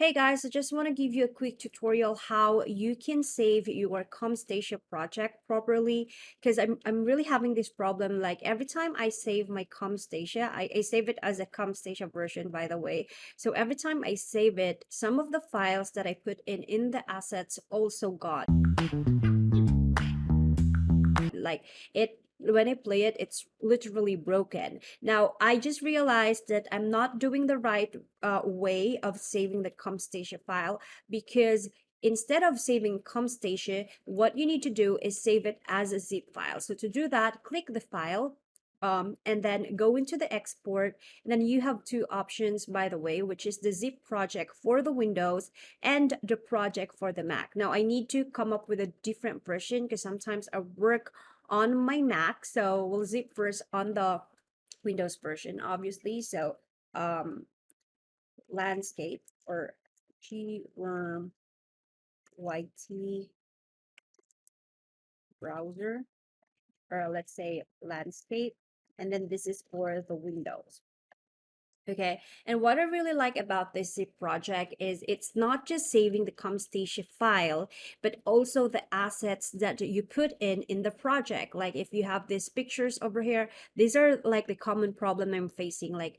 Hey guys, I just want to give you a quick tutorial how you can save your Camtasia project properly because I'm really having this problem. Like every time I save my Camtasia, I save it as a Camtasia version, by the way. So every time I save it, some of the files that I put in the assets also gone. Like it when I play it, it's literally broken. Now I just realized that I'm not doing the right way of saving the Camtasia file, because instead of saving Camtasia, what you need to do is save it as a zip file. So to do that, click the file, and then go into the export, and then you have two options, by the way, which is the zip project for the Windows and the project for the Mac. Now I need to come up with a different version because sometimes I work on my Mac, so we'll zip first on the Windows version, obviously. So um landscape, or G YT browser, or let's say landscape, and then this is for the Windows. Okay, and what I really like about this zip project is it's not just saving the Camtasia file, but also the assets that you put in the project. Like if you have these pictures over here, these are like the common problem I'm facing. Like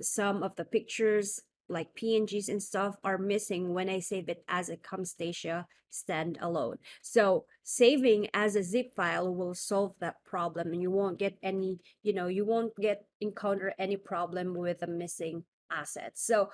some of the pictures, like PNGs and stuff, are missing when I save it as a Camtasia standalone. So saving as a zip file will solve that problem, and you won't get any, you won't get encounter any problem with the missing assets. So